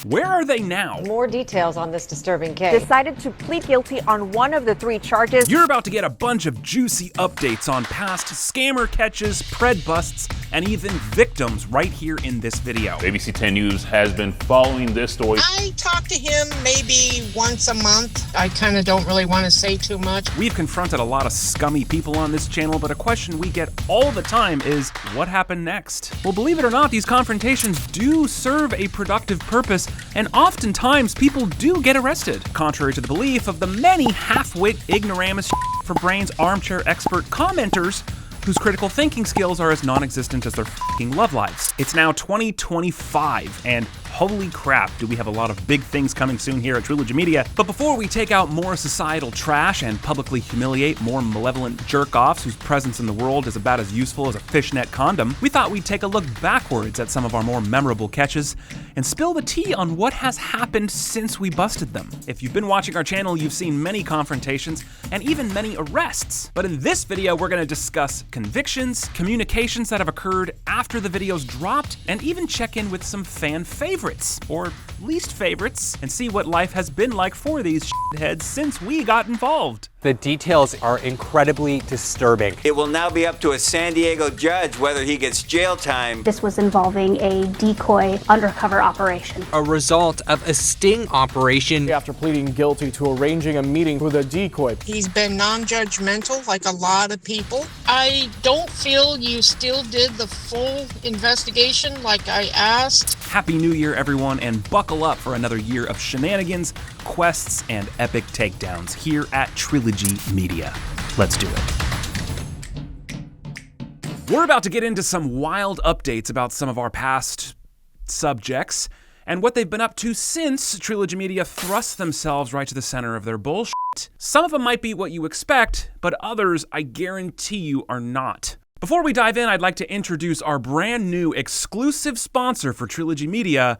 Where are they now? More details on this disturbing case. Decided to plead guilty on one of the 3 charges. You're about to get a bunch of juicy updates on past scammer catches, pred busts, and even victims right here in this video. ABC 10 News has been following this story. I talk to him maybe once a month. I kind of don't really want to say too much. We've confronted a lot of scummy people on this channel, but a question we get all the time is, what happened next? Well, believe it or not, these confrontations do serve a productive purpose, and oftentimes people do get arrested, contrary to the belief of the many half-wit ignoramus for brains armchair expert commenters whose critical thinking skills are as non-existent as their f***ing love lives. It's now 2025, and holy crap, do we have a lot of big things coming soon here at Trilogy Media. But before we take out more societal trash and publicly humiliate more malevolent jerk-offs whose presence in the world is about as useful as a fishnet condom, we thought we'd take a look backwards at some of our more memorable catches and spill the tea on what has happened since we busted them. If you've been watching our channel, you've seen many confrontations and even many arrests. But in this video, we're gonna discuss convictions, communications that have occurred after the videos dropped, and even check in with some fan favorites, or least favorites, and see what life has been like for these shitheads since we got involved. The details are incredibly disturbing. It will now be up to a San Diego judge whether he gets jail time. This was involving a decoy undercover operation. A result of a sting operation. After pleading guilty to arranging a meeting with a decoy. He's been non-judgmental like a lot of people. I don't feel you still did the full investigation like I asked. Happy New Year, everyone, and buckle up for another year of shenanigans, quests, and epic takedowns here at Trilogy Media. Let's do it. We're about to get into some wild updates about some of our past subjects and what they've been up to since Trilogy Media thrust themselves right to the center of their bullshit. Some of them might be what you expect, but others, I guarantee you, are not. Before we dive in, I'd like to introduce our brand new exclusive sponsor for Trilogy Media,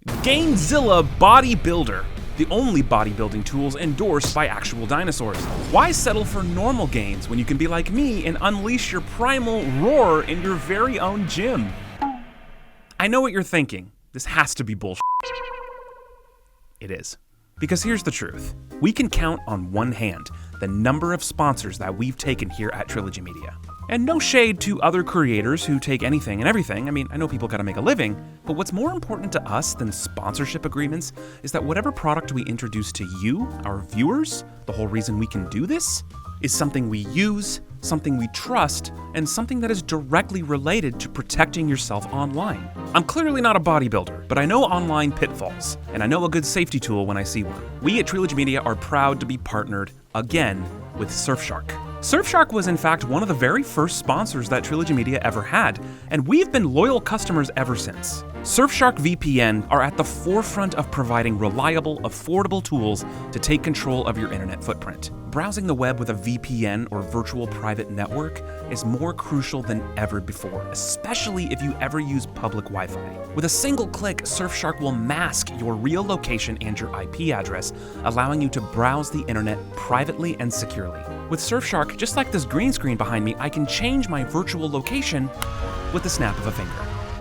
Gainzilla Bodybuilder, the only bodybuilding tools endorsed by actual dinosaurs. Why settle for normal gains when you can be like me and unleash your primal roar in your very own gym? I know what you're thinking. This has to be bullshit. It is. Because here's the truth. We can count on one hand the number of sponsors that we've taken here at Trilogy Media. And no shade to other creators who take anything and everything. I mean, I know people gotta make a living, but what's more important to us than sponsorship agreements is that whatever product we introduce to you, our viewers, the whole reason we can do this, is something we use, something we trust, and something that is directly related to protecting yourself online. I'm clearly not a bodybuilder, but I know online pitfalls, and I know a good safety tool when I see one. We at Trilogy Media are proud to be partnered, again, with Surfshark. Surfshark was in fact one of the very first sponsors that Trilogy Media ever had, and we've been loyal customers ever since. Surfshark VPN are at the forefront of providing reliable, affordable tools to take control of your internet footprint. Browsing the web with a VPN or virtual private network is more crucial than ever before, especially if you ever use public Wi-Fi. With a single click, Surfshark will mask your real location and your IP address, allowing you to browse the internet privately and securely. With Surfshark, just like this green screen behind me, I can change my virtual location with the snap of a finger.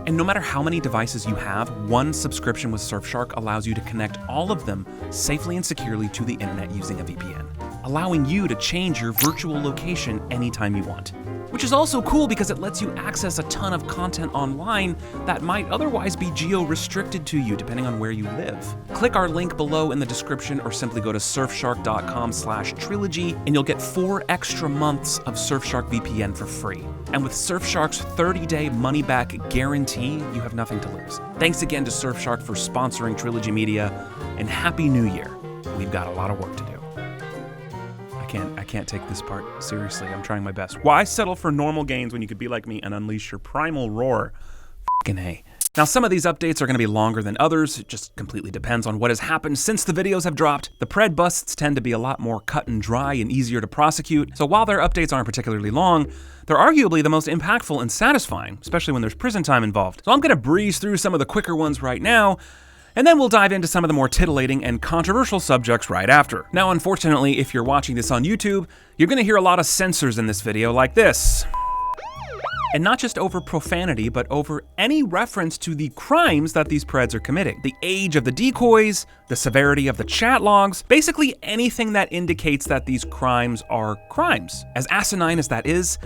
And no matter how many devices you have, one subscription with Surfshark allows you to connect all of them safely and securely to the internet using a VPN, allowing you to change your virtual location anytime you want. Which is also cool because it lets you access a ton of content online that might otherwise be geo-restricted to you depending on where you live. Click our link below in the description or simply go to surfshark.com/trilogy and you'll get 4 extra months of Surfshark VPN for free. And with Surfshark's 30-day money-back guarantee, you have nothing to lose. Thanks again to Surfshark for sponsoring Trilogy Media, and Happy New Year. We've got a lot of work to do. I can't take this part seriously. I'm trying my best. Why settle for normal gains when you could be like me and unleash your primal roar? F***ing A. Now, some of these updates are going to be longer than others. It just completely depends on what has happened since the videos have dropped. The pred busts tend to be a lot more cut and dry and easier to prosecute. So while their updates aren't particularly long, they're arguably the most impactful and satisfying, especially when there's prison time involved. So I'm going to breeze through some of the quicker ones right now, and then we'll dive into some of the more titillating and controversial subjects right after. Now, unfortunately, if you're watching this on YouTube, you're gonna hear a lot of censors in this video like this. And not just over profanity, but over any reference to the crimes that these preds are committing. The age of the decoys, the severity of the chat logs, basically anything that indicates that these crimes are crimes. As asinine as that is,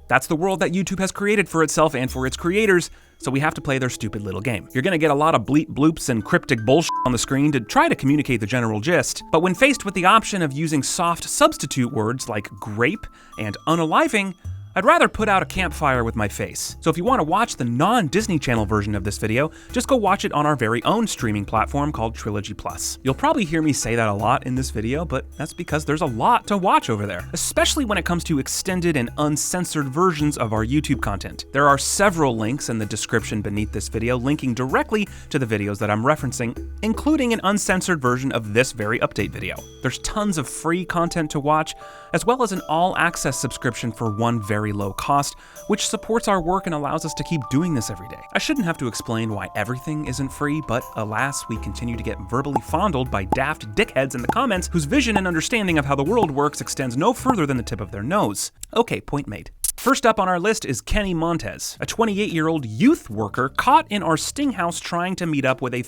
that's the world that YouTube has created for itself and for its creators, so we have to play their stupid little game. You're gonna get a lot of bleep bloops and cryptic bullshit on the screen to try to communicate the general gist, but when faced with the option of using soft substitute words like grape and unaliving, I'd rather put out a campfire with my face. So if you want to watch the non-Disney Channel version of this video, just go watch it on our very own streaming platform called Trilogy Plus. You'll probably hear me say that a lot in this video, but that's because there's a lot to watch over there, especially when it comes to extended and uncensored versions of our YouTube content. There are several links in the description beneath this video linking directly to the videos that I'm referencing, including an uncensored version of this very update video. There's tons of free content to watch, as well as an all-access subscription for one very low cost, which supports our work and allows us to keep doing this every day. I shouldn't have to explain why everything isn't free, but alas, we continue to get verbally fondled by daft dickheads in the comments whose vision and understanding of how the world works extends no further than the tip of their nose. Okay, point made. First up on our list is Kenny Montes, a 28-year-old youth worker caught in our sting house trying to meet up with a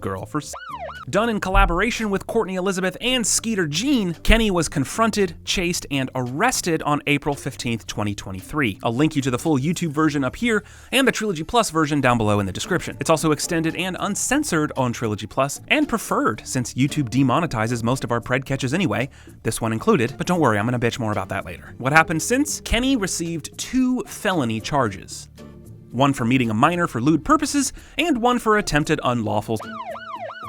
girl for done in collaboration with Courtney Elizabeth and Skeeter Jean. Kenny was confronted, chased, and arrested on April 15th, 2023. I'll link you to the full YouTube version up here and the Trilogy Plus version down below in the description. It's also extended and uncensored on Trilogy Plus and preferred since YouTube demonetizes most of our pred catches anyway, this one included, but don't worry, I'm gonna bitch more about that later. What happened since? Kenny received 2 felony charges. One for meeting a minor for lewd purposes and one for attempted unlawful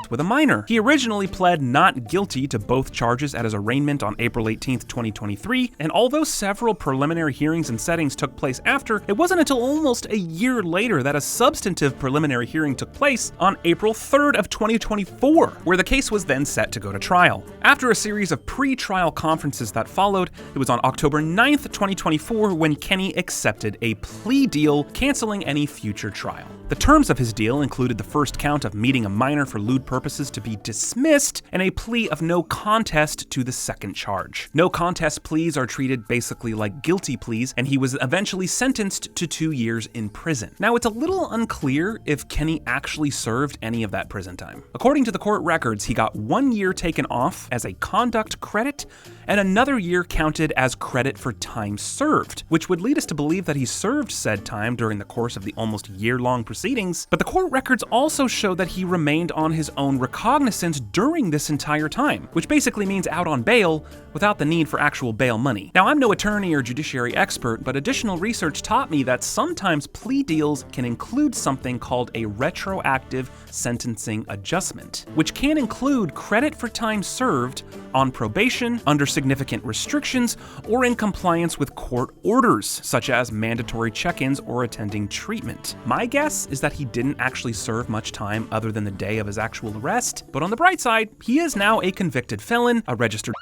with a minor. He originally pled not guilty to both charges at his arraignment on April 18th, 2023, and although several preliminary hearings and settings took place after, it wasn't until almost a year later that a substantive preliminary hearing took place on April 3rd of 2024, where the case was then set to go to trial. After a series of pre-trial conferences that followed, it was on October 9th, 2024 when Kenny accepted a plea deal, canceling any future trial. The terms of his deal included the first count of meeting a minor for lewd purposes to be dismissed, and a plea of no contest to the second charge. No contest pleas are treated basically like guilty pleas, and he was eventually sentenced to 2 years in prison. Now, it's a little unclear if Kenny actually served any of that prison time. According to the court records, he got 1 year taken off as a conduct credit, and another year counted as credit for time served, which would lead us to believe that he served said time during the course of the almost year-long proceedings, but the court records also show that he remained on his own recognizance during this entire time, which basically means out on bail without the need for actual bail money. Now, I'm no attorney or judiciary expert, but additional research taught me that sometimes plea deals can include something called a retroactive sentencing adjustment, which can include credit for time served on probation, under significant restrictions, or in compliance with court orders, such as mandatory check-ins or attending treatment. My guess is that he didn't actually serve much time other than the day of his actual arrest, but on the bright side, he is now a convicted felon, a registered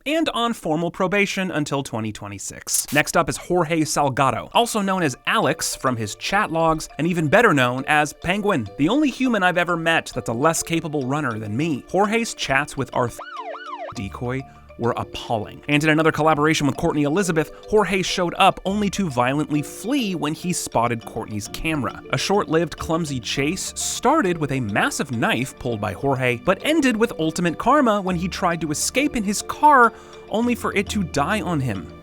and on formal probation until 2026. Next up is Jorge Salgado, also known as Alex from his chat logs, and even better known as Penguin, the only human I've ever met that's a less capable runner than me. Jorge's chats with our decoy were appalling. And in another collaboration with Courtney Elizabeth, Jorge showed up only to violently flee when he spotted Courtney's camera. A short-lived, clumsy chase started with a massive knife pulled by Jorge, but ended with ultimate karma when he tried to escape in his car, only for it to die on him.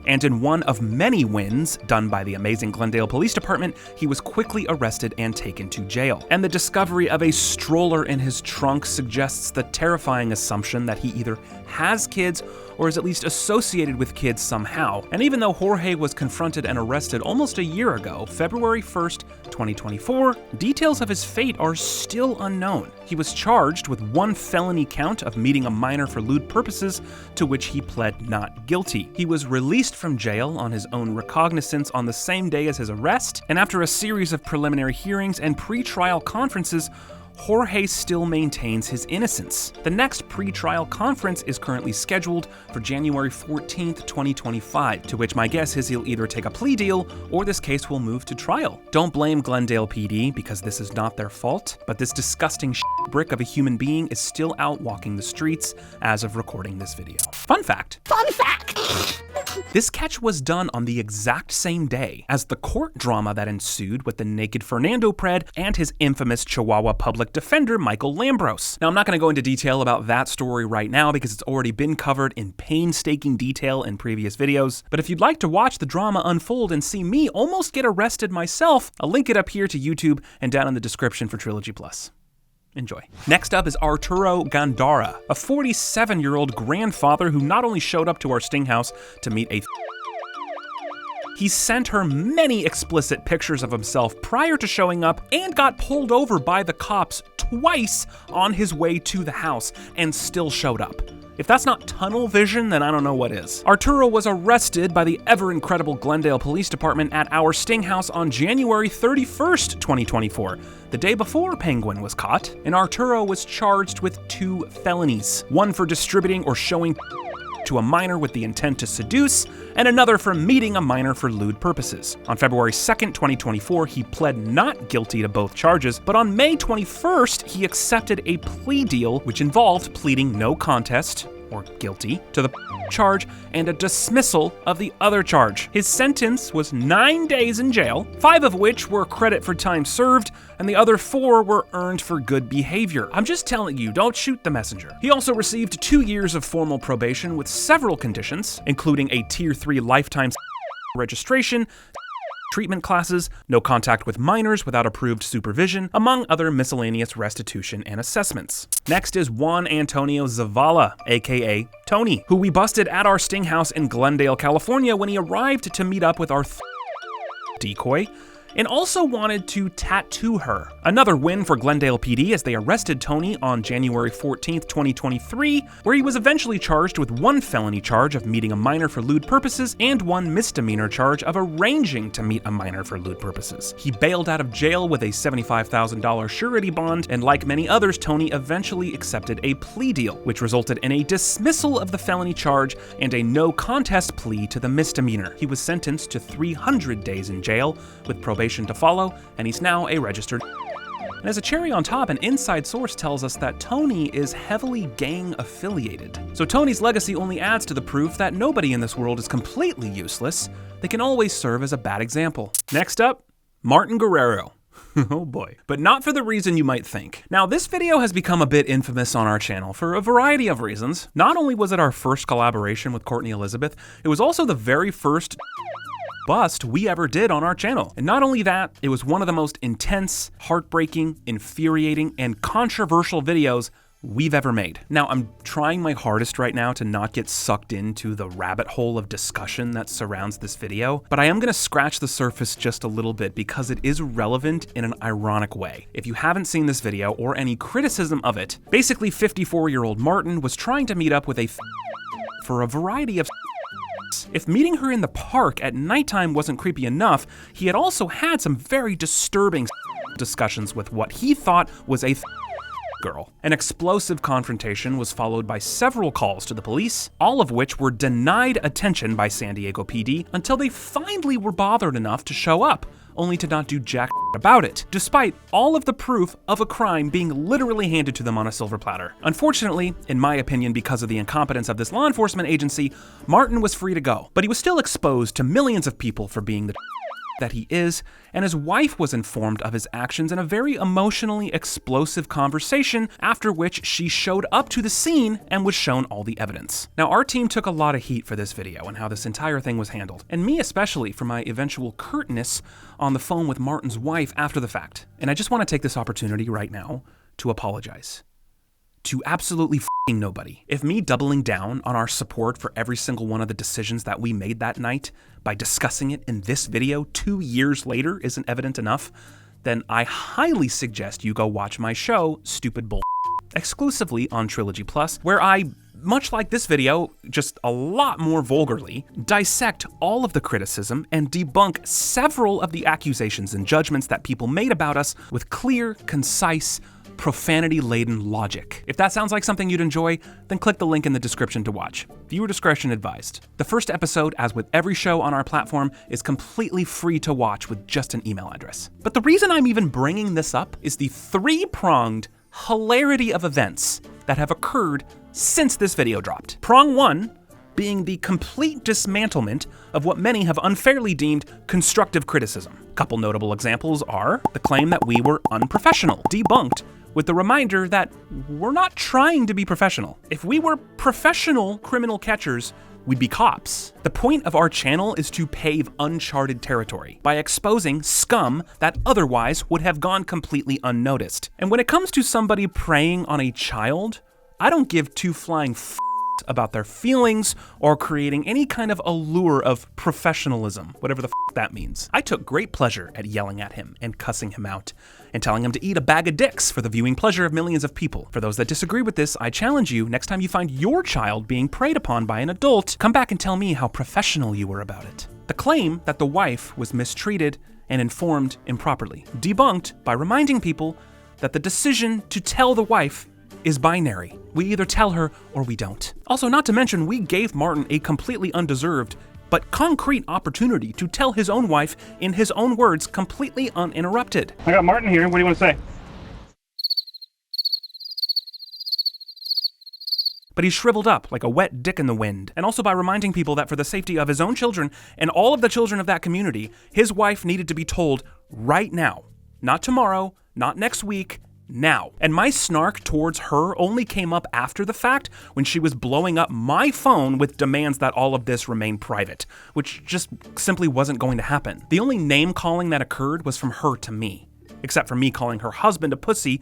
And in one of many wins done by the amazing Glendale Police Department, he was quickly arrested and taken to jail. And the discovery of a stroller in his trunk suggests the terrifying assumption that he either has kids or is at least associated with kids somehow. And even though Jorge was confronted and arrested almost a year ago, February 1st, 2024, details of his fate are still unknown. He was charged with 1 felony count of meeting a minor for lewd purposes, to which he pled not guilty. He was released from jail on his own recognizance on the same day as his arrest, and after a series of preliminary hearings and pre-trial conferences, Jorge still maintains his innocence. The next pre-trial conference is currently scheduled for January 14th, 2025, to which my guess is he'll either take a plea deal or this case will move to trial. Don't blame Glendale PD because this is not their fault, but this disgusting shit brick of a human being is still out walking the streets as of recording this video. Fun fact. This catch was done on the exact same day as the court drama that ensued with the naked Fernando Pred and his infamous Chihuahua public defender, Michael Lambros. Now, I'm not going to go into detail about that story right now because it's already been covered in painstaking detail in previous videos, but if you'd like to watch the drama unfold and see me almost get arrested myself, I'll link it up here to YouTube and down in the description for Trilogy Plus. Enjoy. Next up is Arturo Gandara, a 47-year-old grandfather who not only showed up to our sting house to meet a he sent her many explicit pictures of himself prior to showing up and got pulled over by the cops twice on his way to the house and still showed up. If that's not tunnel vision, then I don't know what is. Arturo was arrested by the ever-incredible Glendale Police Department at our sting house on January 31st, 2024, the day before Penguin was caught, and Arturo was charged with 2 felonies, one for distributing or showing to a minor with the intent to seduce, and another for meeting a minor for lewd purposes. On February 2nd, 2024, he pled not guilty to both charges, but on May 21st, he accepted a plea deal which involved pleading no contest, or guilty, to the charge and a dismissal of the other charge. His sentence was 9 days in jail, 5 of which were credit for time served, and the other 4 were earned for good behavior. I'm just telling you, don't shoot the messenger. He also received 2 years of formal probation with several conditions, including a Tier 3 lifetime registration, treatment classes, no contact with minors without approved supervision, among other miscellaneous restitution and assessments. Next is Juan Antonio Zavala, aka Tony, who we busted at our sting house in Glendale, California when he arrived to meet up with our decoy, and also wanted to tattoo her. Another win for Glendale PD as they arrested Tony on January 14th, 2023, where he was eventually charged with 1 felony charge of meeting a minor for lewd purposes and 1 misdemeanor charge of arranging to meet a minor for lewd purposes. He bailed out of jail with a $75,000 surety bond, and like many others, Tony eventually accepted a plea deal, which resulted in a dismissal of the felony charge and a no contest plea to the misdemeanor. He was sentenced to 300 days in jail with probation to follow, and he's now a registered. And as a cherry on top, an inside source tells us that Tony is heavily gang affiliated. So Tony's legacy only adds to the proof that nobody in this world is completely useless. They can always serve as a bad example. Next up, Martin Guerrero. Oh boy. But not for the reason you might think. Now, this video has become a bit infamous on our channel for a variety of reasons. Not only was it our first collaboration with Courtney Elizabeth, it was also the very first bust we ever did on our channel. And not only that, it was one of the most intense, heartbreaking, infuriating, and controversial videos we've ever made. Now, I'm trying my hardest right now to not get sucked into the rabbit hole of discussion that surrounds this video, but I am gonna scratch the surface just a little bit because it is relevant in an ironic way. If you haven't seen this video or any criticism of it, basically 54-year-old Martin was trying to meet up with a for a variety of if meeting her in the park at nighttime wasn't creepy enough, he had also had some very disturbing discussions with what he thought was a girl. An explosive confrontation was followed by several calls to the police, all of which were denied attention by San Diego PD until they finally were bothered enough to show up, only to not do jack about it, despite all of the proof of a crime being literally handed to them on a silver platter. Unfortunately, in my opinion, because of the incompetence of this law enforcement agency, Martin was free to go, but he was still exposed to millions of people for being the that he is, and his wife was informed of his actions in a very emotionally explosive conversation, after which she showed up to the scene and was shown all the evidence. Now, our team took a lot of heat for this video and how this entire thing was handled, and me especially for my eventual curtness on the phone with Martin's wife after the fact. And I just want to take this opportunity right now to apologize to absolutely f***ing nobody. If me doubling down on our support for every single one of the decisions that we made that night by discussing it in this video 2 years later isn't evident enough, then I highly suggest you go watch my show, Stupid Bull, exclusively on Trilogy Plus, where I, much like this video, just a lot more vulgarly, dissect all of the criticism and debunk several of the accusations and judgments that people made about us with clear, concise, profanity-laden logic. If that sounds like something you'd enjoy, then click the link in the description to watch. Viewer discretion advised. The first episode, as with every show on our platform, is completely free to watch with just an email address. But the reason I'm even bringing this up is the 3-pronged, hilarity of events that have occurred since this video dropped. Prong 1 being the complete dismantlement of what many have unfairly deemed constructive criticism. A couple notable examples are the claim that we were unprofessional, debunked with the reminder that we're not trying to be professional. If we were professional criminal catchers, we'd be cops. The point of our channel is to pave uncharted territory by exposing scum that otherwise would have gone completely unnoticed. And when it comes to somebody preying on a child, I don't give two flying about their feelings or creating any kind of allure of professionalism, whatever the that means. I took great pleasure at yelling at him and cussing him out and telling him to eat a bag of dicks for the viewing pleasure of millions of people. For those that disagree with this, I challenge you, next time you find your child being preyed upon by an adult, come back and tell me how professional you were about it. The claim that the wife was mistreated and informed improperly, debunked by reminding people that the decision to tell the wife is binary. We either tell her or we don't. Also, not to mention, we gave Martin a completely undeserved but concrete opportunity to tell his own wife in his own words, completely uninterrupted. I got Martin here. What do you want to say? But he shriveled up like a wet dick in the wind, and also by reminding people that for the safety of his own children and all of the children of that community, his wife needed to be told right now. Not tomorrow, not next week, now. And my snark towards her only came up after the fact when she was blowing up my phone with demands that all of this remain private, which just simply wasn't going to happen. The only name calling that occurred was from her to me, except for me calling her husband a pussy.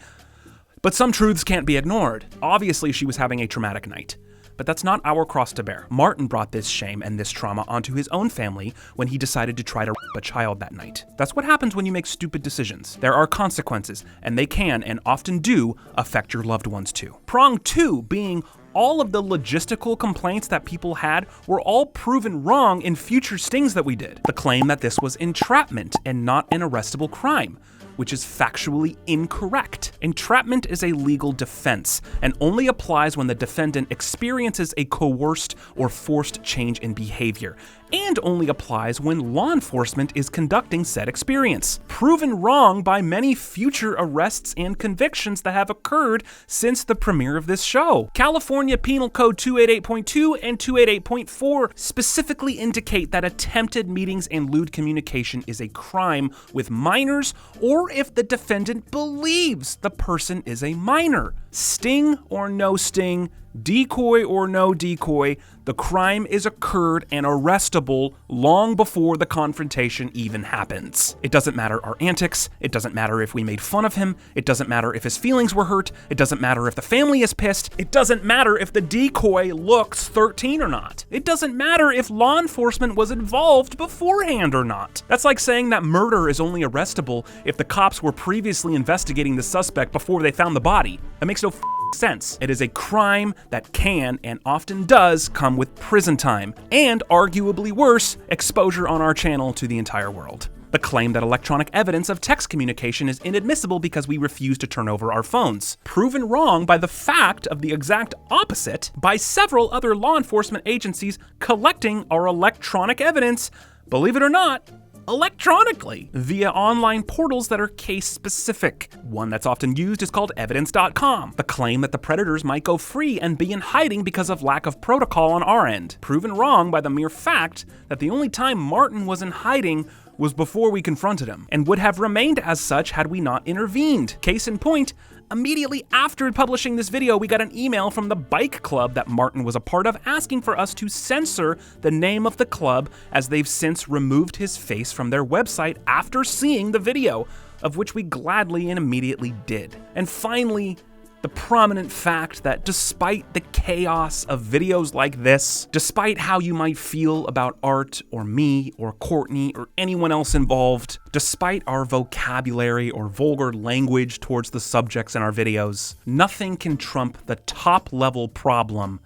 But some truths can't be ignored. Obviously, she was having a traumatic night. But that's not our cross to bear. Martin brought this shame and this trauma onto his own family when he decided to try to rape a child that night. That's what happens when you make stupid decisions. There are consequences, and they can, and often do, affect your loved ones too. Prong 2 being all of the logistical complaints that people had were all proven wrong in future stings that we did. The claim that this was entrapment and not an arrestable crime, which is factually incorrect. Entrapment is a legal defense and only applies when the defendant experiences a coerced or forced change in behavior, and only applies when law enforcement is conducting said experience. Proven wrong by many future arrests and convictions that have occurred since the premiere of this show. California Penal Code 288.2 and 288.4 specifically indicate that attempted meetings and lewd communication is a crime with minors, or if the defendant believes the person is a minor. Sting or no sting, decoy or no decoy, the crime is occurred and arrestable long before the confrontation even happens. It doesn't matter our antics, it doesn't matter if we made fun of him, it doesn't matter if his feelings were hurt, it doesn't matter if the family is pissed, it doesn't matter if the decoy looks 13 or not. It doesn't matter if law enforcement was involved beforehand or not. That's like saying that murder is only arrestable if the cops were previously investigating the suspect before they found the body. That makes no sense. It is a crime that can and often does come with prison time, and arguably worse, exposure on our channel to the entire world. The claim that electronic evidence of text communication is inadmissible because we refuse to turn over our phones. Proven wrong by the fact of the exact opposite by several other law enforcement agencies collecting our electronic evidence, believe it or not, electronically via online portals that are case-specific. One that's often used is called evidence.com. The claim that the predators might go free and be in hiding because of lack of protocol on our end. Proven wrong by the mere fact that the only time Martin was in hiding was before we confronted him, and would have remained as such had we not intervened. Case in point, immediately after publishing this video, we got an email from the bike club that Martin was a part of asking for us to censor the name of the club, as they've since removed his face from their website after seeing the video, of which we gladly and immediately did. And finally, the prominent fact that despite the chaos of videos like this, despite how you might feel about Art or me or Courtney or anyone else involved, despite our vocabulary or vulgar language towards the subjects in our videos, nothing can trump the top-level problem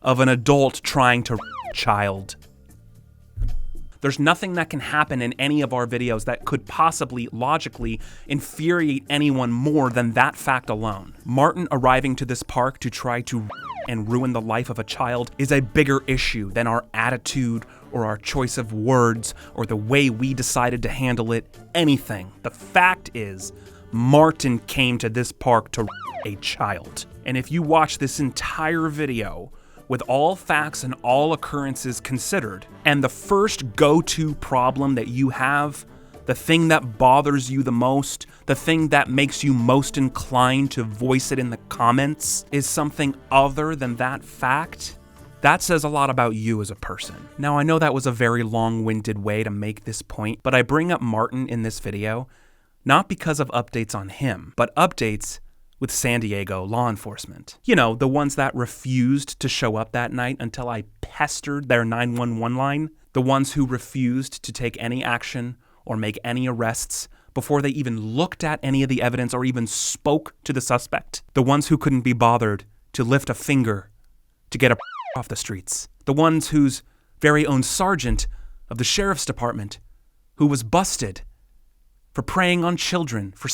of an adult trying to rape a child. There's nothing that can happen in any of our videos that could possibly, logically, infuriate anyone more than that fact alone. Martin arriving to this park to try to and ruin the life of a child is a bigger issue than our attitude or our choice of words or the way we decided to handle it, anything. The fact is, Martin came to this park to a child. And if you watch this entire video with all facts and all occurrences considered, and the first go-to problem that you have, the thing that bothers you the most, the thing that makes you most inclined to voice it in the comments, is something other than that fact, that says a lot about you as a person. Now, I know that was a very long-winded way to make this point, but I bring up Martin in this video not because of updates on him, but updates with San Diego law enforcement. You know, the ones that refused to show up that night until I pestered their 911 line, the ones who refused to take any action or make any arrests before they even looked at any of the evidence or even spoke to the suspect, the ones who couldn't be bothered to lift a finger to get a off the streets, the ones whose very own sergeant of the sheriff's department who was busted for preying on children for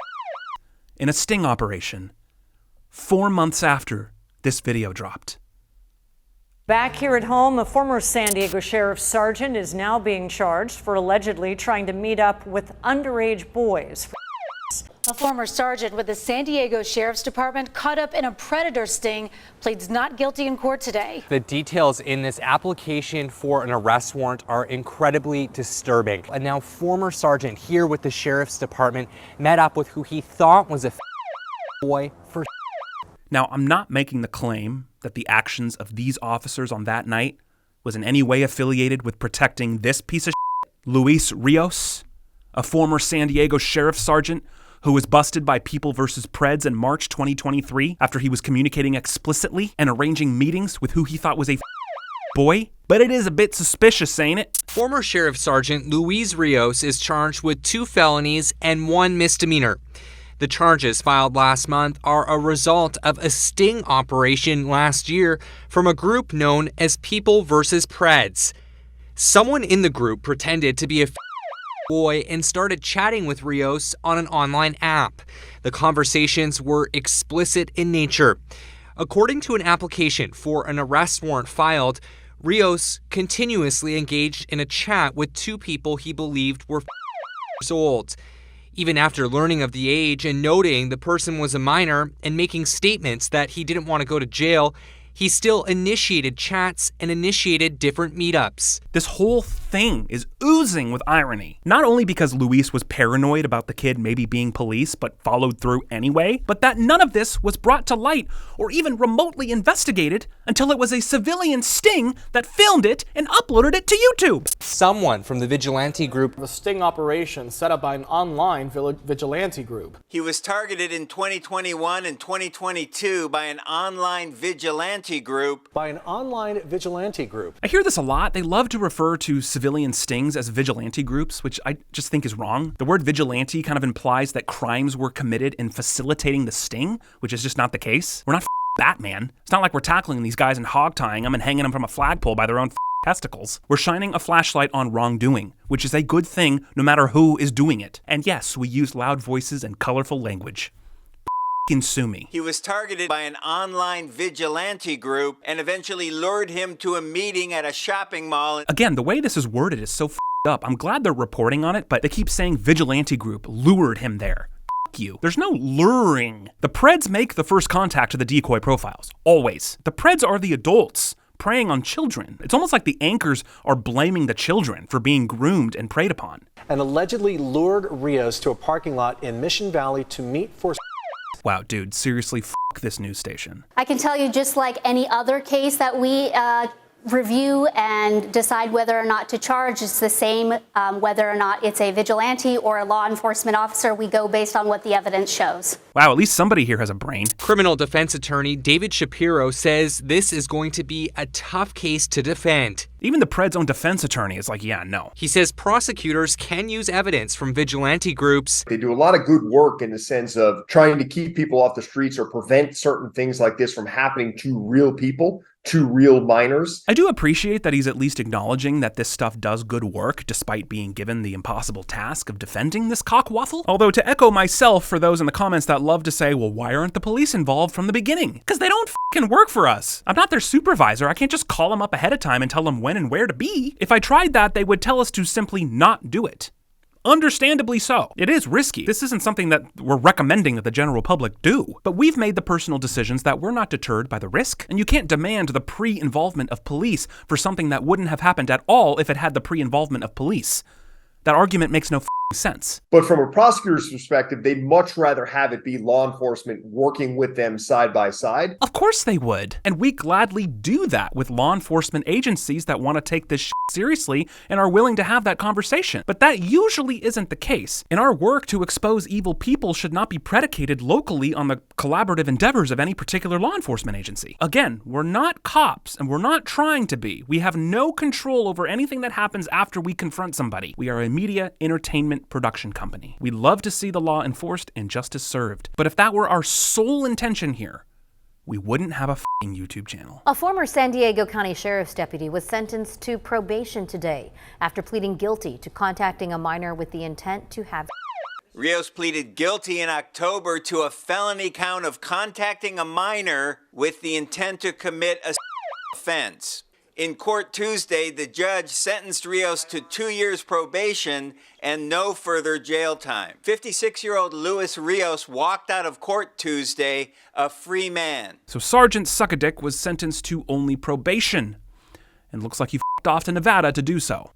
in a sting operation 4 months after this video dropped. Back here at home, a former San Diego sheriff's sergeant is now being charged for allegedly trying to meet up with underage boys. A former sergeant with the San Diego Sheriff's Department caught up in a predator sting pleads not guilty in court today. The details in this application for an arrest warrant are incredibly disturbing. A now former sergeant here with the Sheriff's Department met up with who he thought was a boy for. Now, I'm not making the claim that the actions of these officers on that night was in any way affiliated with protecting this piece of Luis Rios, a former San Diego sheriff's sergeant who was busted by People vs. Preds in March 2023 after he was communicating explicitly and arranging meetings with who he thought was a boy. But it is a bit suspicious, ain't it? Former Sheriff Sergeant Luis Rios is charged with 2 felonies and 1 misdemeanor. The charges filed last month are a result of a sting operation last year from a group known as People vs. Preds. Someone in the group pretended to be a boy and started chatting with Rios on an online app. The conversations were explicit in nature. According to an application for an arrest warrant filed, Rios continuously engaged in a chat with 2 people he believed were years old. Even after learning of the age and noting the person was a minor and making statements that he didn't want to go to jail, he still initiated chats and initiated different meetups. This whole thing is oozing with irony. Not only because Luis was paranoid about the kid maybe being police but followed through anyway, but that none of this was brought to light or even remotely investigated until it was a civilian sting that filmed it and uploaded it to YouTube. Someone from the vigilante group. The sting operation set up by an online vigilante group. He was targeted in 2021 and 2022 by an online vigilante group. I hear this a lot. They love to refer to civilian stings as vigilante groups, which I just think is wrong. The word vigilante kind of implies that crimes were committed in facilitating the sting, which is just not the case. We're not Batman. It's not like we're tackling these guys and hog tying them and hanging them from a flagpole by their own testicles. We're shining a flashlight on wrongdoing, which is a good thing no matter who is doing it. And yes, we use loud voices and colorful language. Sue me. He was targeted by an online vigilante group and eventually lured him to a meeting at a shopping mall. Again, the way this is worded is so up. I'm glad they're reporting on it, but they keep saying vigilante group lured him there. You. There's no luring. The Preds make the first contact to the decoy profiles. Always. The Preds are the adults preying on children. It's almost like the anchors are blaming the children for being groomed and preyed upon. And allegedly lured Rios to a parking lot in Mission Valley to meet for. Wow, dude, seriously, this news station. I can tell you, just like any other case that we review and decide whether or not to charge, it's the same whether or not it's a vigilante or a law enforcement officer. We go based on what the evidence shows. Wow, at least somebody here has a brain. Criminal defense attorney David Shapiro says this is going to be a tough case to defend. Even the Pred's own defense attorney is like, yeah, no. He says prosecutors can use evidence from vigilante groups. They do a lot of good work in the sense of trying to keep people off the streets or prevent certain things like this from happening to real people, to real minors. I do appreciate that he's at least acknowledging that this stuff does good work despite being given the impossible task of defending this cockwaffle. Although, to echo myself for those in the comments that love to say, well, why aren't the police involved from the beginning? Because they don't fucking work for us. I'm not their supervisor. I can't just call them up ahead of time and tell them when and where to be. If I tried that, they would tell us to simply not do it. Understandably so. It is risky. This isn't something that we're recommending that the general public do. But we've made the personal decisions that we're not deterred by the risk, and you can't demand the pre-involvement of police for something that wouldn't have happened at all if it had the pre-involvement of police. That argument makes no sense. But from a prosecutor's perspective, they'd much rather have it be law enforcement working with them side by side. Of course they would. And we gladly do that with law enforcement agencies that want to take this seriously and are willing to have that conversation. But that usually isn't the case. And our work to expose evil people should not be predicated locally on the collaborative endeavors of any particular law enforcement agency. Again, we're not cops, and we're not trying to be. We have no control over anything that happens after we confront somebody. We are a media entertainment production company. We love to see the law enforced and justice served. But if that were our sole intention here, we wouldn't have a f***ing YouTube channel. A former San Diego County Sheriff's deputy was sentenced to probation today after pleading guilty to contacting a minor with the intent to have. Rios pleaded guilty in October to a felony count of contacting a minor with the intent to commit a offense. In court Tuesday, the judge sentenced Rios to 2 years probation and no further jail time. 56-year-old Luis Rios walked out of court Tuesday a free man. So Sergeant Suckadick was sentenced to only probation, and looks like he f***ed off to Nevada to do so.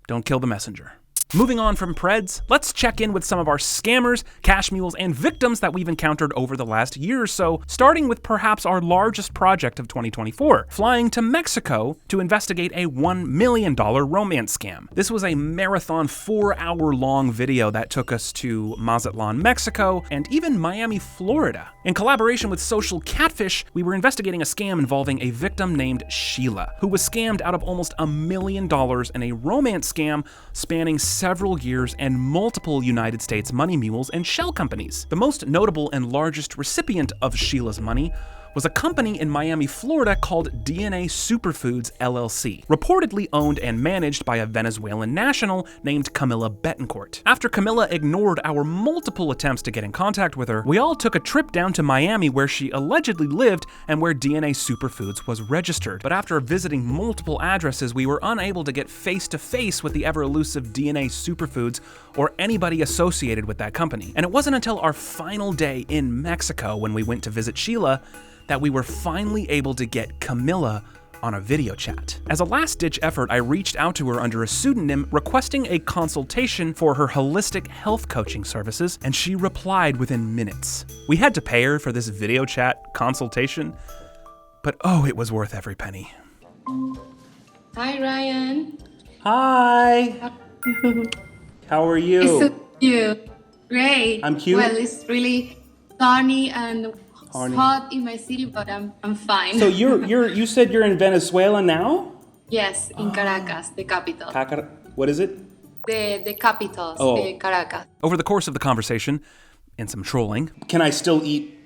Don't kill the messenger. Moving on from Preds, let's check in with some of our scammers, cash mules, and victims that we've encountered over the last year or so, starting with perhaps our largest project of 2024, flying to Mexico to investigate a $1 million romance scam. This was a marathon 4-hour-long video that took us to Mazatlan, Mexico, and even Miami, Florida. In collaboration with Social Catfish, we were investigating a scam involving a victim named Sheila, who was scammed out of almost $1 million in a romance scam spanning several years and multiple United States money mules and shell companies. The most notable and largest recipient of Sheila's money was a company in Miami, Florida called DNA Superfoods LLC, reportedly owned and managed by a Venezuelan national named Camila Betancourt. After Camila ignored our multiple attempts to get in contact with her, we all took a trip down to Miami where she allegedly lived and where DNA Superfoods was registered. But after visiting multiple addresses, we were unable to get face-to-face with the ever-elusive DNA Superfoods or anybody associated with that company. And it wasn't until our final day in Mexico when we went to visit Sheila that we were finally able to get Camila on a video chat. As a last-ditch effort, I reached out to her under a pseudonym requesting a consultation for her holistic health coaching services, and she replied within minutes. We had to pay her for this video chat consultation, but oh, it was worth every penny. Hi, Ryan. Hi. How are you? It's so cute. Great. I'm cute? Well, it's really sunny and hot in my city, but I'm fine. So you said you're in Venezuela now? Yes, in Caracas, the capital. What is it? The capital, Caracas. Over the course of the conversation, and some trolling. Can I still eat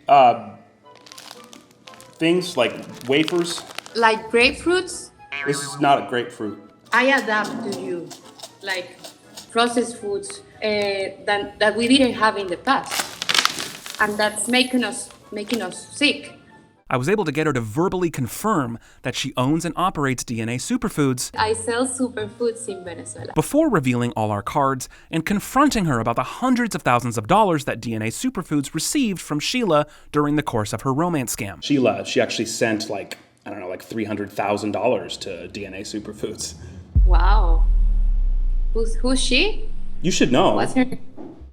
things like wafers? Like grapefruits? This is not a grapefruit. I adapt to you, like processed foods that we didn't have in the past, and that's making us sick. I was able to get her to verbally confirm that she owns and operates DNA Superfoods. I sell Superfoods in Venezuela. Before revealing all our cards and confronting her about the hundreds of thousands of dollars that DNA Superfoods received from Sheila during the course of her romance scam. Sheila, she actually sent like $300,000 to DNA Superfoods. Wow. Who's she? You should know. What's her name?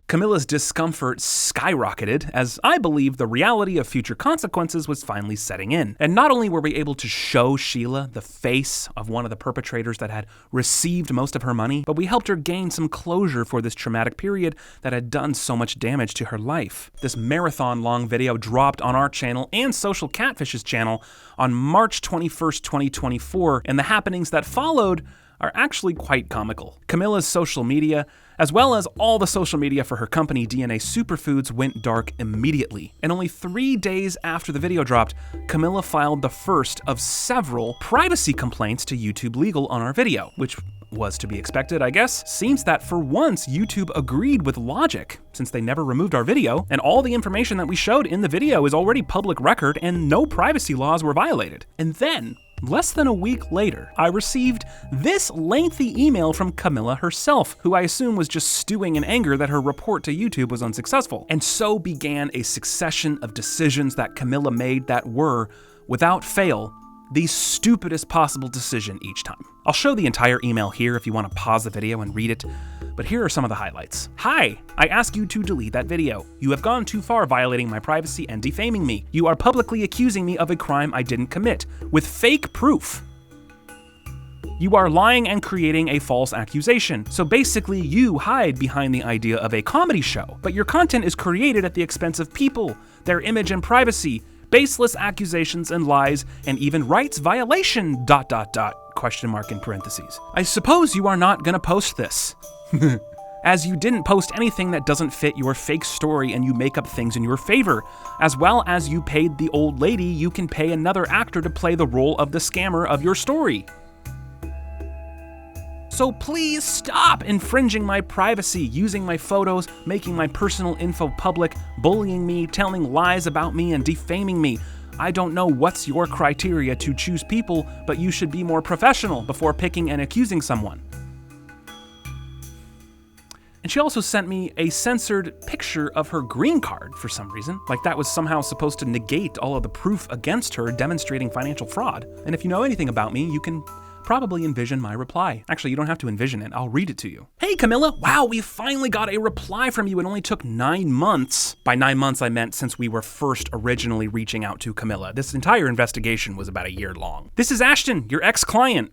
Camila's discomfort skyrocketed as I believe the reality of future consequences was finally setting in. And not only were we able to show Sheila the face of one of the perpetrators that had received most of her money, but we helped her gain some closure for this traumatic period that had done so much damage to her life. This marathon-long video dropped on our channel and Social Catfish's channel on March 21st, 2024, and the happenings that followed are actually quite comical. Camila's social media, as well as all the social media for her company DNA Superfoods, went dark immediately. And only 3 days after the video dropped, Camila filed the first of several privacy complaints to YouTube Legal on our video, which was to be expected, I guess. Seems that for once, YouTube agreed with logic, since they never removed our video, and all the information that we showed in the video is already public record and no privacy laws were violated. And then, Less than a week later, I received this lengthy email from Camila herself, who I assume was just stewing in anger that her report to YouTube was unsuccessful. And so began a succession of decisions that Camila made that were, without fail, the stupidest possible decision each time. I'll show the entire email here if you want to pause the video and read it, but here are some of the highlights. Hi, I ask you to delete that video. You have gone too far violating my privacy and defaming me. You are publicly accusing me of a crime I didn't commit, with fake proof. You are lying and creating a false accusation. So basically, you hide behind the idea of a comedy show, but your content is created at the expense of people, their image and privacy, baseless accusations and lies, and even rights violation, ... question mark in parentheses. I suppose you are not gonna post this. As you didn't post anything that doesn't fit your fake story and you make up things in your favor. As well as you paid the old lady, you can pay another actor to play the role of the scammer of your story. So please stop infringing my privacy, using my photos, making my personal info public, bullying me, telling lies about me, and defaming me. I don't know what's your criteria to choose people, but you should be more professional before picking and accusing someone. And she also sent me a censored picture of her green card for some reason, like that was somehow supposed to negate all of the proof against her demonstrating financial fraud. And if you know anything about me, you can probably envision my reply. Actually, you don't have to envision it. I'll read it to you. Hey, Camila. Wow, we finally got a reply from you. It only took 9 months. By 9 months, I meant since we were first originally reaching out to Camila. This entire investigation was about a year long. This is Ashton, your ex-client,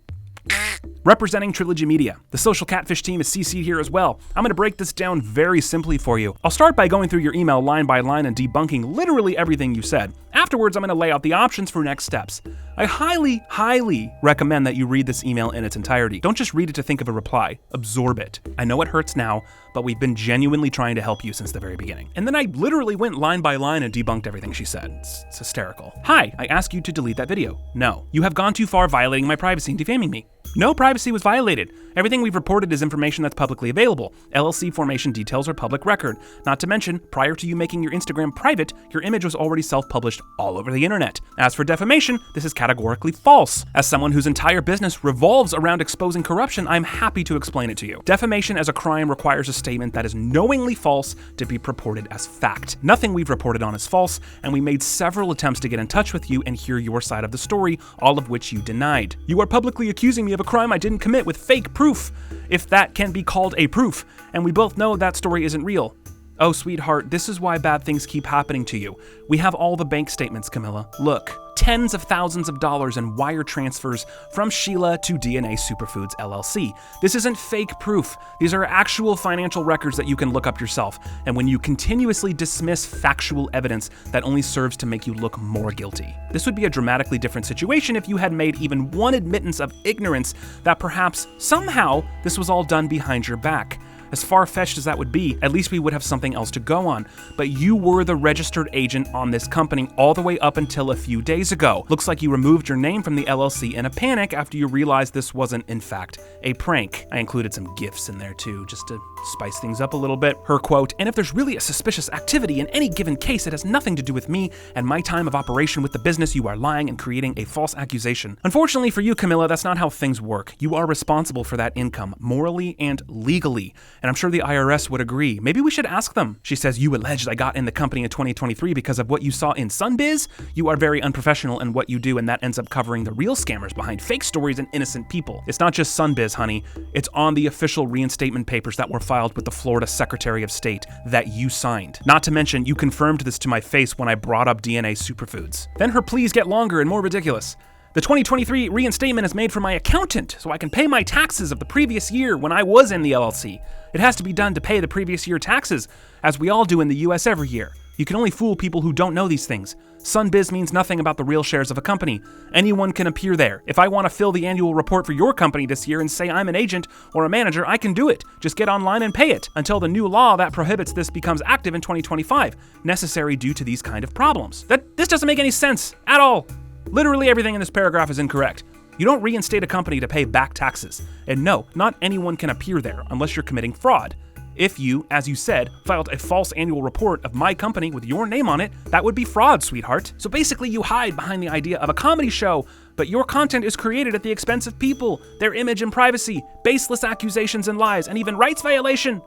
representing Trilogy Media. The Social Catfish team is CC'd here as well. I'm gonna break this down very simply for you. I'll start by going through your email line by line and debunking literally everything you said. Afterwards, I'm gonna lay out the options for next steps. I highly, highly recommend that you read this email in its entirety. Don't just read it to think of a reply. Absorb it. I know it hurts now, but we've been genuinely trying to help you since the very beginning. And then I literally went line by line and debunked everything she said. It's hysterical. Hi, I ask you to delete that video. No. You have gone too far violating my privacy and defaming me. No privacy was violated. Everything we've reported is information that's publicly available. LLC formation details are public record. Not to mention, prior to you making your Instagram private, your image was already self-published all over the internet. As for defamation, this is categorically false. As someone whose entire business revolves around exposing corruption, I'm happy to explain it to you. Defamation as a crime requires a statement that is knowingly false to be purported as fact. Nothing we've reported on is false, and we made several attempts to get in touch with you and hear your side of the story, all of which you denied. You are publicly accusing me of a crime I didn't commit with fake proof, if that can be called a proof, and we both know that story isn't real. Oh, sweetheart, this is why bad things keep happening to you. We have all the bank statements, Camila. Look, tens of thousands of dollars in wire transfers from Sheila to DNA Superfoods LLC. This isn't fake proof. These are actual financial records that you can look up yourself. And when you continuously dismiss factual evidence, that only serves to make you look more guilty. This would be a dramatically different situation if you had made even one admittance of ignorance that perhaps, somehow, this was all done behind your back. As far-fetched as that would be, at least we would have something else to go on. But you were the registered agent on this company all the way up until a few days ago. Looks like you removed your name from the LLC in a panic after you realized this wasn't, in fact, a prank. I included some GIFs in there too, just to spice things up a little bit. Her quote, "And if there's really a suspicious activity in any given case, it has nothing to do with me and my time of operation with the business. You are lying and creating a false accusation." Unfortunately for you, Camila, that's not how things work. You are responsible for that income, morally and legally. And I'm sure the IRS would agree. Maybe we should ask them. She says, "You alleged I got in the company in 2023 because of what you saw in Sunbiz. You are very unprofessional in what you do, and that ends up covering the real scammers behind fake stories and innocent people." It's not just Sunbiz, honey. It's on the official reinstatement papers that were filed with the Florida Secretary of State that you signed. Not to mention, you confirmed this to my face when I brought up DNA Superfoods. Then her pleas get longer and more ridiculous. "The 2023 reinstatement is made for my accountant, so I can pay my taxes of the previous year when I was in the LLC. It has to be done to pay the previous year taxes, as we all do in the US every year. You can only fool people who don't know these things. Sunbiz means nothing about the real shares of a company. Anyone can appear there. If I want to fill the annual report for your company this year and say I'm an agent or a manager, I can do it. Just get online and pay it until the new law that prohibits this becomes active in 2025, necessary due to these kind of problems." This doesn't make any sense at all. Literally everything in this paragraph is incorrect. You don't reinstate a company to pay back taxes. And no, not anyone can appear there unless you're committing fraud. If you, as you said, filed a false annual report of my company with your name on it, that would be fraud, sweetheart. So basically you hide behind the idea of a comedy show, but your content is created at the expense of people, their image and privacy, baseless accusations and lies, and even rights violation.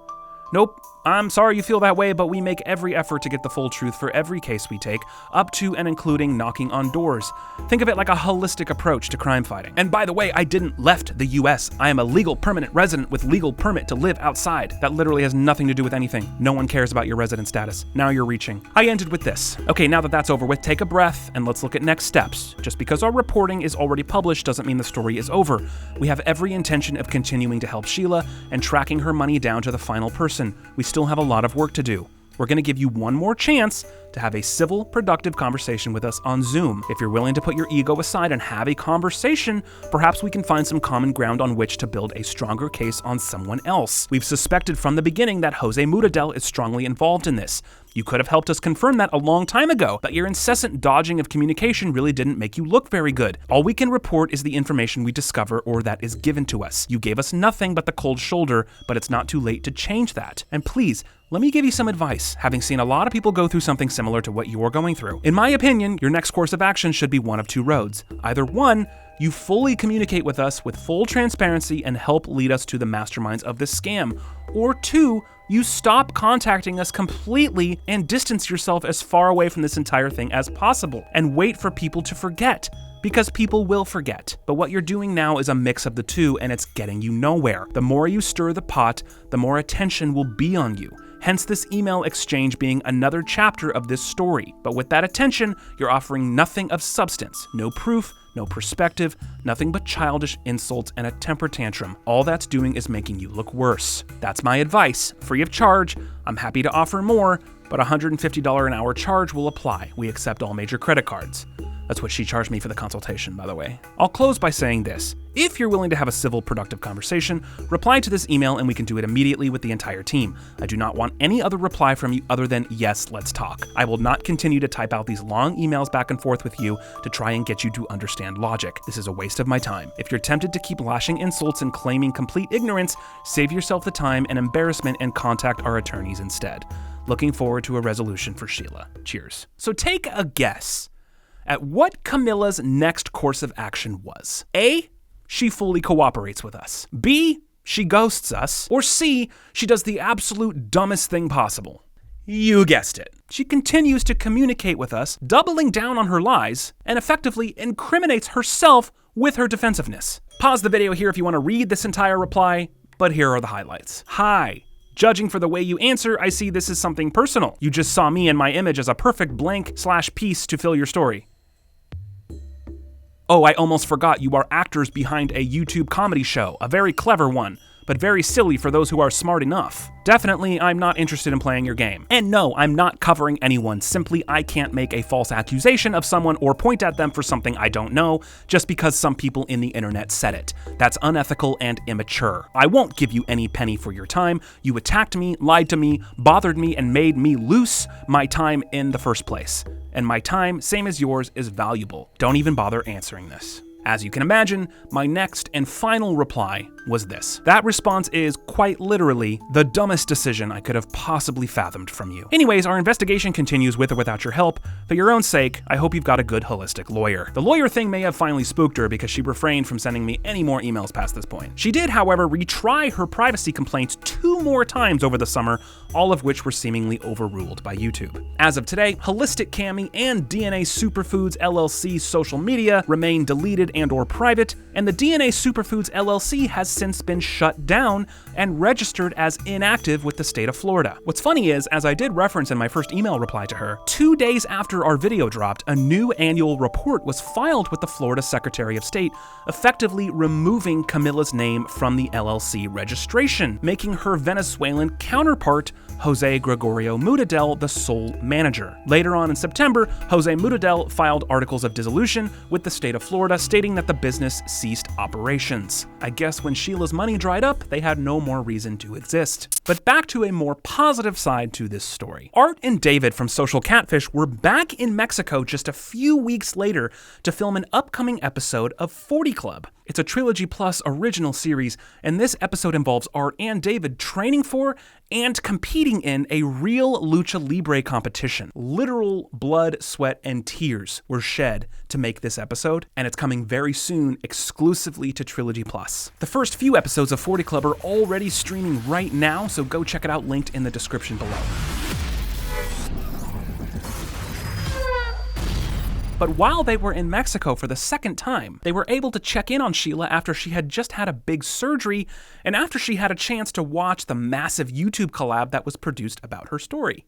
Nope, I'm sorry you feel that way, but we make every effort to get the full truth for every case we take, up to and including knocking on doors. Think of it like a holistic approach to crime fighting. And by the way, I didn't left the US. I am a legal permanent resident with legal permit to live outside. That literally has nothing to do with anything. No one cares about your resident status. Now you're reaching. I ended with this. Okay, now that that's over with, take a breath and let's look at next steps. Just because our reporting is already published doesn't mean the story is over. We have every intention of continuing to help Sheila and tracking her money down to the final person. We still have a lot of work to do. We're going to give you one more chance to have a civil, productive conversation with us on Zoom. If you're willing to put your ego aside and have a conversation, perhaps we can find some common ground on which to build a stronger case on someone else. We've suspected from the beginning that Jose Mutadel is strongly involved in this. You could have helped us confirm that a long time ago, but your incessant dodging of communication really didn't make you look very good. All we can report is the information we discover or that is given to us. You gave us nothing but the cold shoulder, but it's not too late to change that. And please, let me give you some advice, having seen a lot of people go through something similar to what you're going through. In my opinion, your next course of action should be one of two roads. Either one, you fully communicate with us with full transparency and help lead us to the masterminds of this scam. Or two, you stop contacting us completely and distance yourself as far away from this entire thing as possible and wait for people to forget. Because people will forget. But what you're doing now is a mix of the two and it's getting you nowhere. The more you stir the pot, the more attention will be on you. Hence this email exchange being another chapter of this story. But with that attention, you're offering nothing of substance. No proof, no perspective, nothing but childish insults and a temper tantrum. All that's doing is making you look worse. That's my advice, free of charge. I'm happy to offer more, but a $150 an hour charge will apply. We accept all major credit cards. That's what she charged me for the consultation, by the way. I'll close by saying this. If you're willing to have a civil, productive conversation, reply to this email and we can do it immediately with the entire team. I do not want any other reply from you other than, yes, let's talk. I will not continue to type out these long emails back and forth with you to try and get you to understand logic. This is a waste of my time. If you're tempted to keep lashing insults and claiming complete ignorance, save yourself the time and embarrassment and contact our attorneys instead. Looking forward to a resolution for Sheila. Cheers. So take a guess at what Camila's next course of action was. A, she fully cooperates with us. B, she ghosts us. Or C, she does the absolute dumbest thing possible. You guessed it. She continues to communicate with us, doubling down on her lies, and effectively incriminates herself with her defensiveness. Pause the video here if you want to read this entire reply, but here are the highlights. Hi. Judging for the way you answer, I see this is something personal. You just saw me and my image as a perfect blank/piece to fill your story. Oh, I almost forgot you are actors behind a YouTube comedy show, a very clever one, but very silly for those who are smart enough. Definitely, I'm not interested in playing your game. And no, I'm not covering anyone, simply I can't make a false accusation of someone or point at them for something I don't know, just because some people in the internet said it. That's unethical and immature. I won't give you any penny for your time. You attacked me, lied to me, bothered me, and made me lose my time in the first place. And my time, same as yours, is valuable. Don't even bother answering this. As you can imagine, my next and final reply was this. That response is quite literally the dumbest decision I could have possibly fathomed from you. Anyways, our investigation continues with or without your help. For your own sake, I hope you've got a good holistic lawyer. The lawyer thing may have finally spooked her because she refrained from sending me any more emails past this point. She did, however, retry her privacy complaints 2 more times over the summer, all of which were seemingly overruled by YouTube. As of today, Holistic Cami and DNA Superfoods LLC social media remain deleted and or private, and the DNA Superfoods LLC has since been shut down and registered as inactive with the state of Florida. What's funny is, as I did reference in my first email reply to her, 2 days after our video dropped, a new annual report was filed with the Florida Secretary of State, effectively removing Camila's name from the LLC registration, making her Venezuelan counterpart, Jose Gregorio Mutadel, the sole manager. Later on in September, Jose Mutadel filed articles of dissolution with the state of Florida, stating that the business ceased operations. I guess when Sheila's money dried up, they had no more reason to exist. But back to a more positive side to this story. Art and David from Social Catfish were back in Mexico just a few weeks later to film an upcoming episode of 40 Club. It's a Trilogy Plus original series, and this episode involves Art and David training for and competing in a real lucha libre competition. Literal blood, sweat, and tears were shed to make this episode, and it's coming very soon exclusively to Trilogy Plus. The first few episodes of 40 Club are already streaming right now, so go check it out, linked in the description below. But while they were in Mexico for the second time, they were able to check in on Sheila after she had just had a big surgery and after she had a chance to watch the massive YouTube collab that was produced about her story.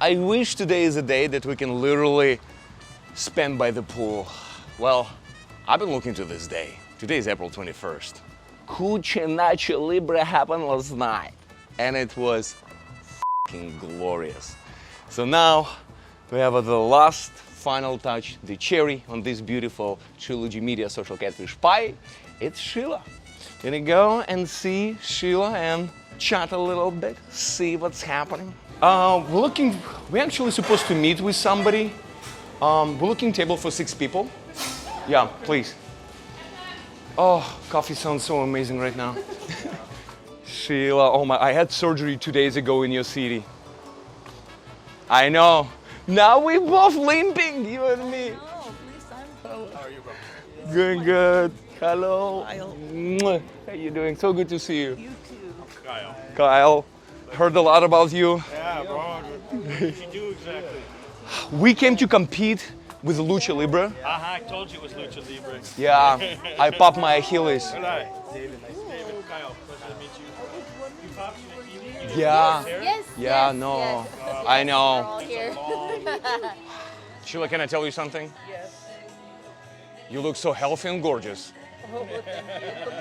I wish today is a day that we can literally spend by the pool. Well, I've been looking to this day. Today is April 21st. Cucha Nacho Libre happened last night, and it was f***ing glorious. So now we have the last final touch, the cherry on this beautiful Trilogy Media social catfish pie. It's Sheila. Gonna go and see Sheila and chat a little bit, see what's happening. We're actually supposed to meet with somebody. We're looking table for 6 people. Yeah, please. Oh, coffee sounds so amazing right now. Sheila, oh my, I had surgery 2 days ago in your city. I know. Now we're both limping, you and me. Oh, please, how are you, bro? Good, good. Hello. Kyle. Mwah. How you doing? So good to see you. You too. Kyle. Kyle. Heard a lot about you. Yeah, bro. What did you do exactly? We came to compete with Lucha Libre. I told you it was Lucha Libre. Yeah, I popped my Achilles. Hello. David, nice. David, Kyle, pleasure to meet you. You popped your Achilles? Yeah. Yes. Yeah, yes, no. yes. I know. We're all here. Sheila, can I tell you something? Yes. You look so healthy and gorgeous.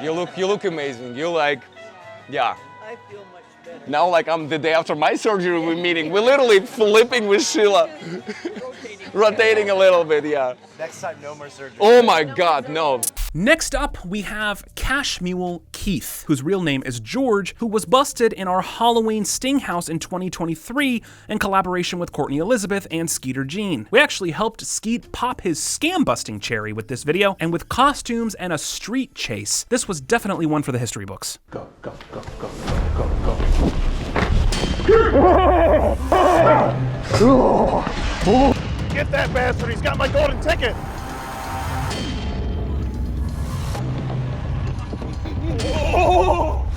You look amazing. You yeah. I feel much better. Now, I'm the day after my surgery, we're meeting. We're literally flipping with Sheila. Rotating a little bit, yeah. Next time, no more surgery. Oh my God, no. Next up, we have Cash Mule Keith, whose real name is George, who was busted in our Halloween Sting House in 2023 in collaboration with Courtney Elizabeth and Skeeter Jean. We actually helped Skeet pop his scam-busting cherry with this video, and with costumes and a street chase, this was definitely one for the history books. Go, go, go, go, go, go, go. Get that bastard, he's got my golden ticket.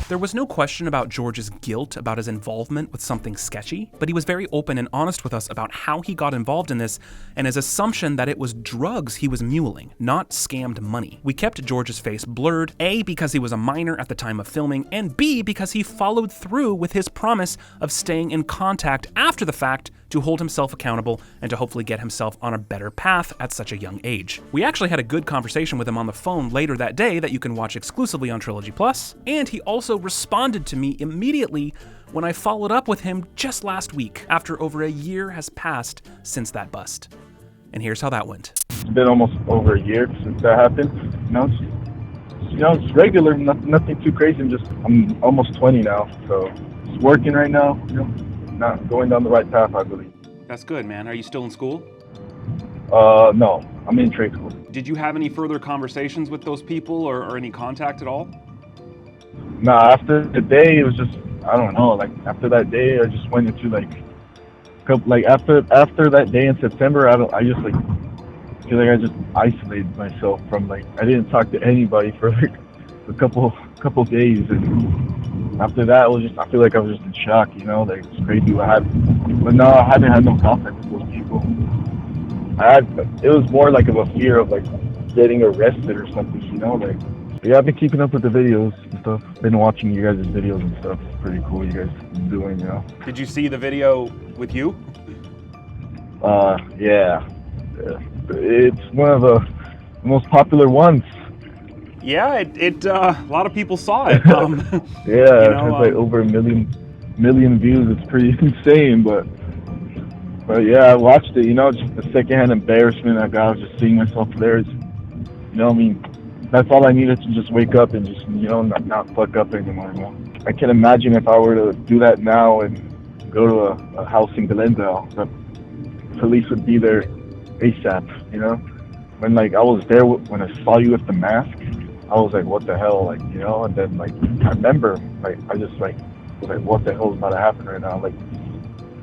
There was no question about George's guilt about his involvement with something sketchy, but he was very open and honest with us about how he got involved in this and his assumption that it was drugs he was muling, not scammed money. We kept George's face blurred, A, because he was a minor at the time of filming, and B, because he followed through with his promise of staying in contact after the fact to hold himself accountable and to hopefully get himself on a better path at such a young age. We actually had a good conversation with him on the phone later that day that you can watch exclusively on Trilogy Plus, and he also responded to me immediately when I followed up with him just last week, after over a year has passed since that bust. And here's how that went. It's been almost over a year since that happened. It's regular, nothing too crazy. I'm almost 20 now, so it's working right now. Not going down the right path, I believe. That's good, man. Are you still in school? No, I'm in trade school. Did you have any further conversations with those people or any contact at all? Nah, after the day, it was just, I don't know, after that day, I just went into after that day in September, I feel like I just isolated myself from I didn't talk to anybody for a couple days, and after that, I feel like I was just in shock, it's crazy what happened. But no, I haven't had no contact with those people. It was more of a fear of getting arrested or something, Yeah, I've been keeping up with the videos and stuff. Been watching you guys' videos and stuff. It's pretty cool you guys doing, Did you see the video with you? Yeah. It's one of the most popular ones. Yeah, a lot of people saw it. Yeah, it has over a million views. It's pretty insane, but yeah, I watched it. Just the secondhand embarrassment I got, just seeing myself there. that's all I needed to just wake up and just, not fuck up anymore, I can't imagine if I were to do that now and go to a house in Glendale, the police would be there ASAP, When, I was there, when I saw you with the mask, I was like, what the hell, and then, I remember, I just, was like, what the hell is about to happen right now?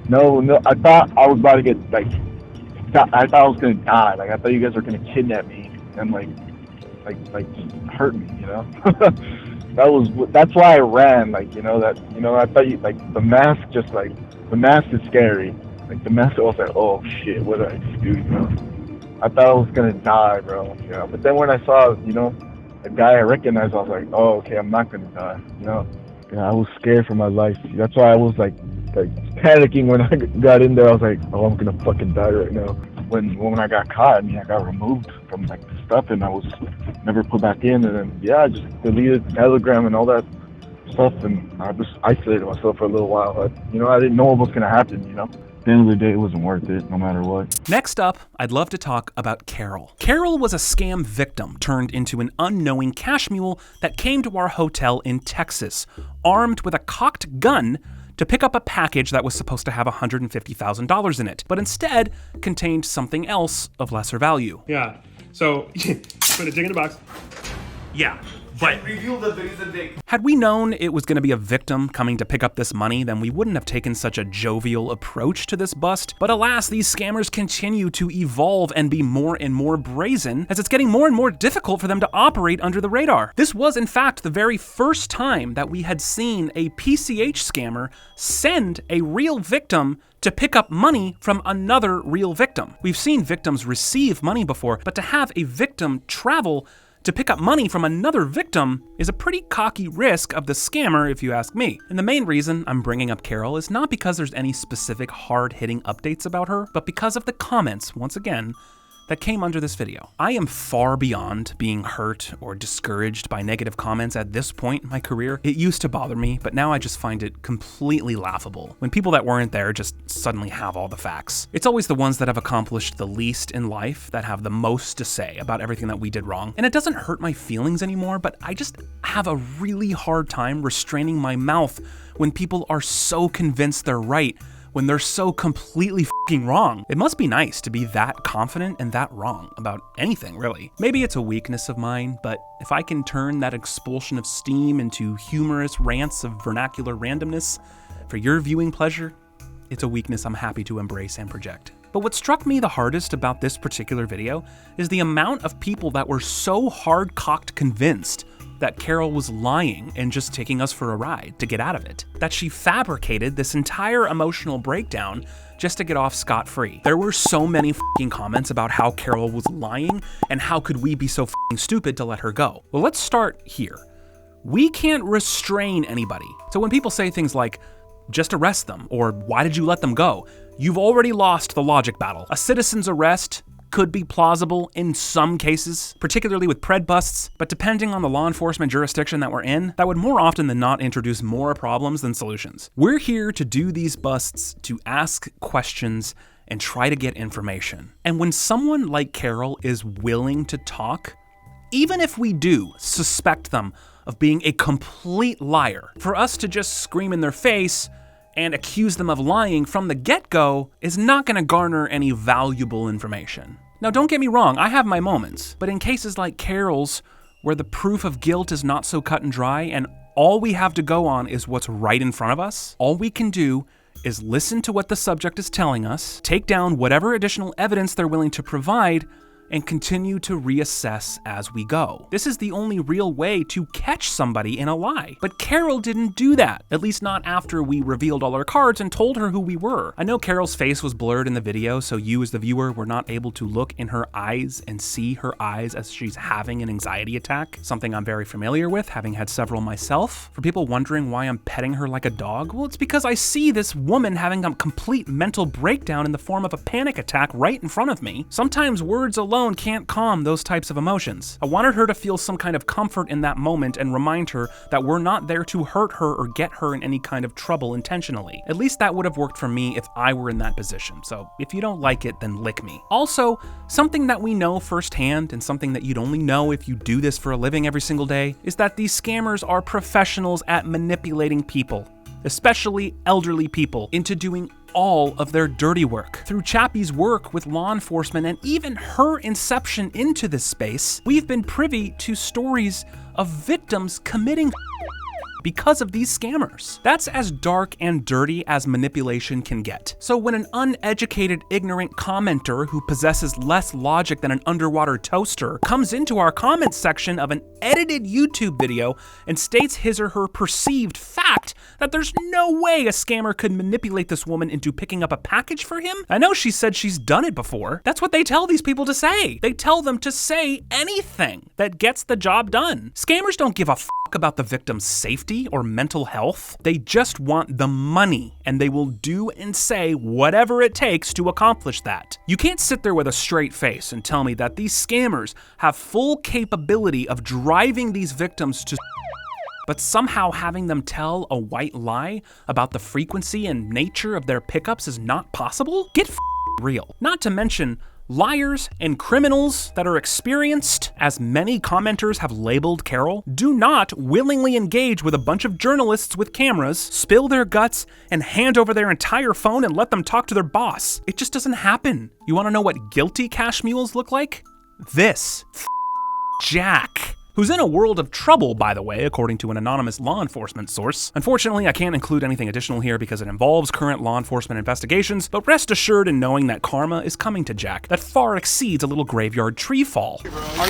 No, I thought I was about to get, I thought I was going to die. I thought you guys were going to kidnap me and, just hurt me, That's why I ran, I thought you, the mask the mask is scary. The mask, I was like, oh, shit, what did I just do, I thought I was going to die, bro, But then when I saw, a guy I recognized, I was like, oh, okay, I'm not going to die, Yeah, I was scared for my life. That's why I was panicking when I got in there. I was like, oh, I'm gonna fucking die right now. When I got caught, I got removed from the stuff and I was never put back in. And then I just deleted Telegram and all that stuff, and I just isolated myself for a little while. But I didn't know what was gonna happen. At the end of the day, it wasn't worth it, no matter what. Next up, I'd love to talk about Carol. Carol was a scam victim turned into an unknowing cash mule that came to our hotel in Texas, armed with a cocked gun to pick up a package that was supposed to have $150,000 in it, but instead contained something else of lesser value. Yeah, so put a dick in the box. Yeah, but reveal that there is a dick. Had we known it was going to be a victim coming to pick up this money, then we wouldn't have taken such a jovial approach to this bust. But alas, these scammers continue to evolve and be more and more brazen as it's getting more and more difficult for them to operate under the radar. This was, in fact, the very first time that we had seen a PCH scammer send a real victim to pick up money from another real victim. We've seen victims receive money before, but to have a victim travel to pick up money from another victim is a pretty cocky risk of the scammer, if you ask me. And the main reason I'm bringing up Carol is not because there's any specific hard-hitting updates about her, but because of the comments, once again, that came under this video. I am far beyond being hurt or discouraged by negative comments at this point in my career. It used to bother me, but now I just find it completely laughable when people that weren't there just suddenly have all the facts. It's always the ones that have accomplished the least in life that have the most to say about everything that we did wrong. And it doesn't hurt my feelings anymore, but I just have a really hard time restraining my mouth when people are so convinced they're right when they're so completely fucking wrong. It must be nice to be that confident and that wrong about anything, really. Maybe it's a weakness of mine, but if I can turn that expulsion of steam into humorous rants of vernacular randomness for your viewing pleasure, it's a weakness I'm happy to embrace and project. But what struck me the hardest about this particular video is the amount of people that were so hard-cocked convinced that Carol was lying and just taking us for a ride to get out of it. That she fabricated this entire emotional breakdown just to get off scot-free. There were so many fucking comments about how Carol was lying and how could we be so fucking stupid to let her go. Well, let's start here. We can't restrain anybody. So when people say things like, just arrest them, or why did you let them go? You've already lost the logic battle. A citizen's arrest could be plausible in some cases, particularly with pred busts, but depending on the law enforcement jurisdiction that we're in, that would more often than not introduce more problems than solutions. We're here to do these busts, to ask questions, and try to get information. And when someone like Carol is willing to talk, even if we do suspect them of being a complete liar, for us to just scream in their face and accuse them of lying from the get-go is not going to garner any valuable information. Now, don't get me wrong, I have my moments, but in cases like Carol's, where the proof of guilt is not so cut and dry and all we have to go on is what's right in front of us, all we can do is listen to what the subject is telling us, take down whatever additional evidence they're willing to provide, and continue to reassess as we go. This is the only real way to catch somebody in a lie. But Carol didn't do that, at least not after we revealed all our cards and told her who we were. I know Carol's face was blurred in the video, so you as the viewer were not able to look in her eyes and see her eyes as she's having an anxiety attack, something I'm very familiar with, having had several myself. For people wondering why I'm petting her like a dog, well, it's because I see this woman having a complete mental breakdown in the form of a panic attack right in front of me. Sometimes words alone alone can't calm those types of emotions. I wanted her to feel some kind of comfort in that moment and remind her that we're not there to hurt her or get her in any kind of trouble intentionally. At least that would have worked for me if I were in that position, so if you don't like it, then lick me. Also, something that we know firsthand, and something that you'd only know if you do this for a living every single day, is that these scammers are professionals at manipulating people, especially elderly people, into doing all of their dirty work. Through Chappie's work with law enforcement and even her inception into this space, we've been privy to stories of victims committing because of these scammers. That's as dark and dirty as manipulation can get. So when an uneducated, ignorant commenter who possesses less logic than an underwater toaster comes into our comments section of an edited YouTube video and states his or her perceived fact that there's no way a scammer could manipulate this woman into picking up a package for him, I know she said she's done it before. That's what they tell these people to say. They tell them to say anything that gets the job done. Scammers don't give a about the victim's safety or mental health. They just want the money, and they will do and say whatever it takes to accomplish that. You can't sit there with a straight face and tell me that these scammers have full capability of driving these victims to but somehow having them tell a white lie about the frequency and nature of their pickups is not possible? Get real. Not to mention liars and criminals that are experienced, as many commenters have labeled Carol, do not willingly engage with a bunch of journalists with cameras, spill their guts, and hand over their entire phone and let them talk to their boss. It just doesn't happen. You want to know what guilty cash mules look like? This. Jack. Who's in a world of trouble, by the way, according to an anonymous law enforcement source. Unfortunately, I can't include anything additional here because it involves current law enforcement investigations, but rest assured in knowing that karma is coming to Jack that far exceeds a little graveyard tree fall. Are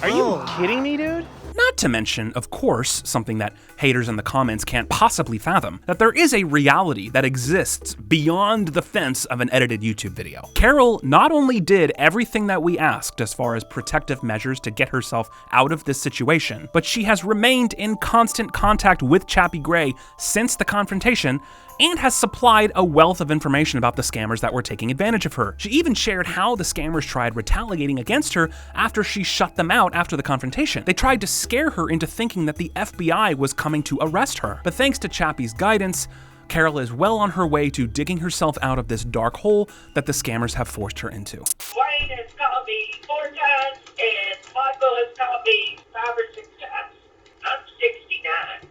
you kidding me, dude? Not to mention, of course, something that haters in the comments can't possibly fathom, that there is a reality that exists beyond the fence of an edited YouTube video. Carol not only did everything that we asked as far as protective measures to get herself out of this situation, but she has remained in constant contact with Chappie Gray since the confrontation and has supplied a wealth of information about the scammers that were taking advantage of her. She even shared how the scammers tried retaliating against her after she shut them out after the confrontation. They tried to scare her into thinking that the FBI was coming to arrest her. But thanks to Chappie's guidance, Carol is well on her way to digging herself out of this dark hole that the scammers have forced her into. Wayne has called me 4 times and Michael has called me 5 or 6 times. I'm 69.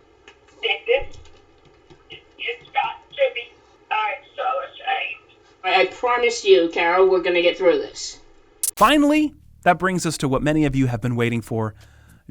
And it's got to be. I'm so ashamed. I promise you, Carol, we're going to get through this. Finally, that brings us to what many of you have been waiting for.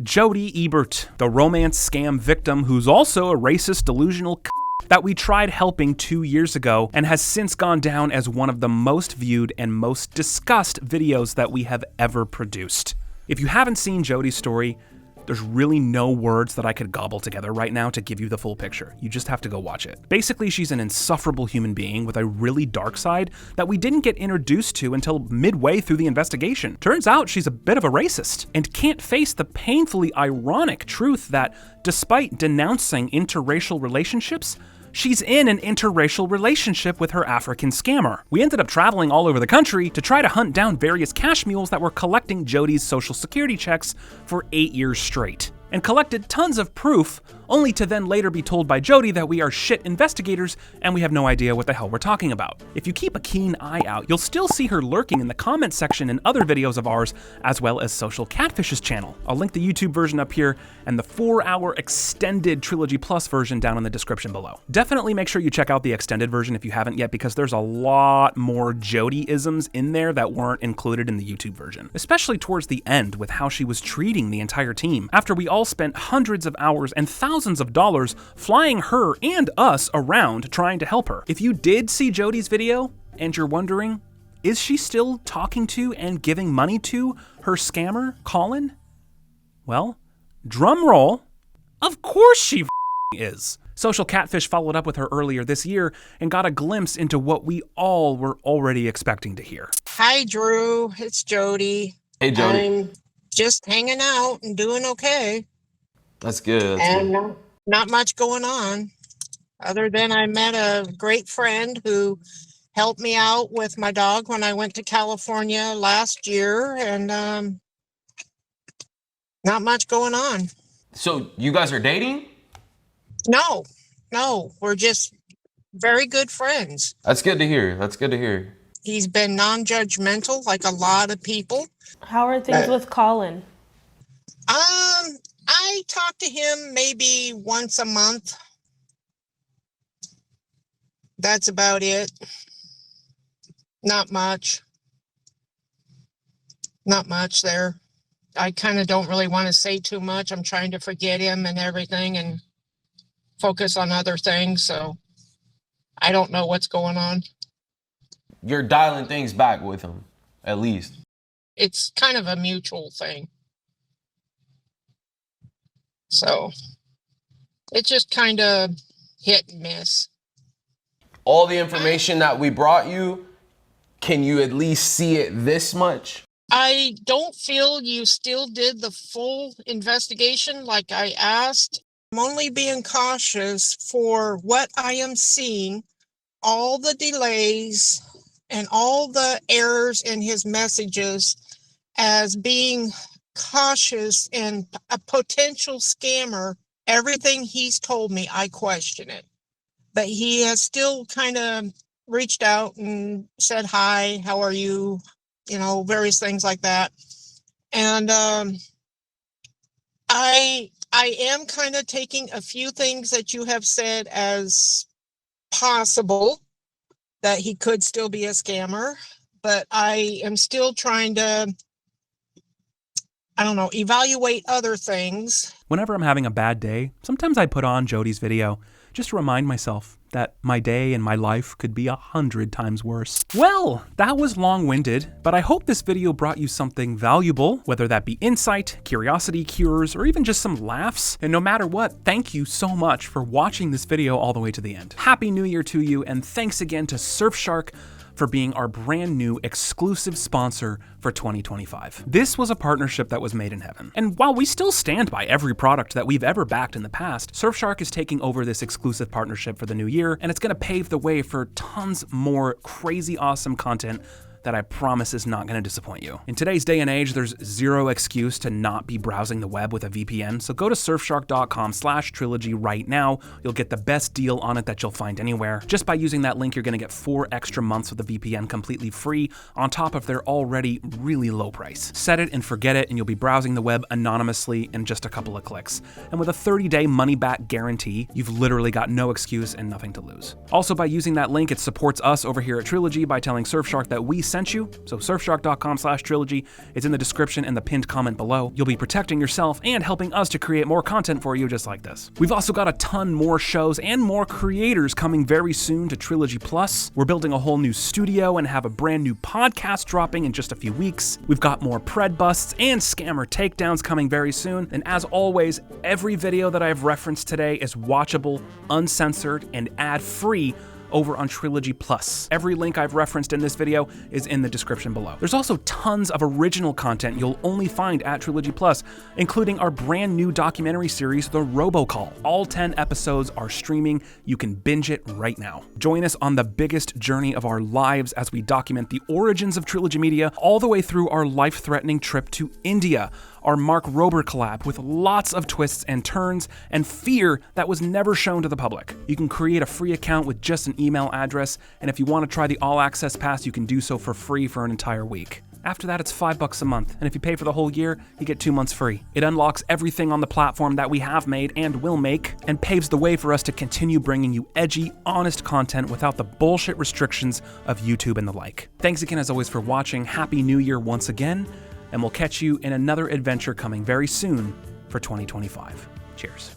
Jodi Ebert, the romance scam victim who's also a racist, delusional that we tried helping 2 years ago and has since gone down as one of the most viewed and most discussed videos that we have ever produced. If you haven't seen Jodi's story, there's really no words that I could gobble together right now to give you the full picture. You just have to go watch it. Basically, she's an insufferable human being with a really dark side that we didn't get introduced to until midway through the investigation. Turns out she's a bit of a racist and can't face the painfully ironic truth that despite denouncing interracial relationships, she's in an interracial relationship with her African scammer. We ended up traveling all over the country to try to hunt down various cash mules that were collecting Jodi's social security checks for 8 years straight, and collected tons of proof, only to then later be told by Jodi that we are shit investigators and we have no idea what the hell we're talking about. If you keep a keen eye out, you'll still see her lurking in the comment section in other videos of ours, as well as Social Catfish's channel. I'll link the YouTube version up here and the 4-hour extended Trilogy Plus version down in the description below. Definitely make sure you check out the extended version if you haven't yet, because there's a lot more Jodi-isms in there that weren't included in the YouTube version, especially towards the end with how she was treating the entire team, after we all spent hundreds of hours and thousands of dollars flying her and us around trying to help her. If you did see Jodi's video and you're wondering, is she still talking to and giving money to her scammer, Colin? Well, drum roll, of course she is. Social Catfish followed up with her earlier this year and got a glimpse into what we all were already expecting to hear. Hi, Drew. It's Jodi. Hey, Jodi. I'm just hanging out and doing okay. That's good. And not much going on, other than I met a great friend who helped me out with my dog when I went to California last year, and not much going on. So you guys are dating? No, we're just very good friends. That's good to hear. That's good to hear. He's been non-judgmental like a lot of people. How are things with Colin? I talk to him maybe once a month. That's about it. Not much there. I kind of don't really want to say too much. I'm trying to forget him and everything and focus on other things. So I don't know what's going on. You're dialing things back with him, at least. It's kind of a mutual thing. So it's just kind of hit and miss. All the information that we brought you, can you at least see it this much? I don't feel you still did the full investigation like I asked. I'm only being cautious for what I am seeing, all the delays and all the errors in his messages as being cautious and a potential scammer. Everything he's told me, I question it. But he has still kind of reached out and said, hi, how are you? You know, various things like that. And I am kind of taking a few things that you have said as possible that he could still be a scammer, but I am still trying to, evaluate other things. Whenever I'm having a bad day, sometimes I put on Jodi's video just to remind myself that my day and my life could be 100 times worse. Well, that was long-winded, but I hope this video brought you something valuable, whether that be insight, curiosity cures, or even just some laughs. And no matter what, thank you so much for watching this video all the way to the end. Happy New Year to you, and thanks again to Surfshark for being our brand new exclusive sponsor for 2025. This was a partnership that was made in heaven. And while we still stand by every product that we've ever backed in the past, Surfshark is taking over this exclusive partnership for the new year, and it's gonna pave the way for tons more crazy awesome content that I promise is not gonna disappoint you. In today's day and age, there's zero excuse to not be browsing the web with a VPN, so go to surfshark.com/trilogy right now. You'll get the best deal on it that you'll find anywhere. Just by using that link, you're gonna get 4 extra months with the VPN completely free, on top of their already really low price. Set it and forget it, and you'll be browsing the web anonymously in just a couple of clicks. And with a 30-day money-back guarantee, you've literally got no excuse and nothing to lose. Also, by using that link, it supports us over here at Trilogy by telling Surfshark that we sent you. So surfshark.com/trilogy. It's in the description and the pinned comment below. You'll be protecting yourself and helping us to create more content for you just like this. We've also got a ton more shows and more creators coming very soon to Trilogy Plus. We're building a whole new studio and have a brand new podcast dropping in just a few weeks. We've got more pred busts and scammer takedowns coming very soon. And as always, every video that I've referenced today is watchable, uncensored, and ad-free over on Trilogy Plus. Every link I've referenced in this video is in the description below. There's also tons of original content you'll only find at Trilogy Plus, including our brand new documentary series, The Robocall. All 10 episodes are streaming. You can binge it right now. Join us on the biggest journey of our lives as we document the origins of Trilogy Media all the way through our life-threatening trip to India, our Mark Rober collab with lots of twists and turns and fear that was never shown to the public. You can create a free account with just an email address, and if you want to try the All Access Pass, you can do so for free for an entire week. After that, it's $5 a month, and if you pay for the whole year, you get 2 months free. It unlocks everything on the platform that we have made and will make, and paves the way for us to continue bringing you edgy, honest content without the bullshit restrictions of YouTube and the like. Thanks again as always for watching. Happy New Year once again, and we'll catch you in another adventure coming very soon for 2025. Cheers.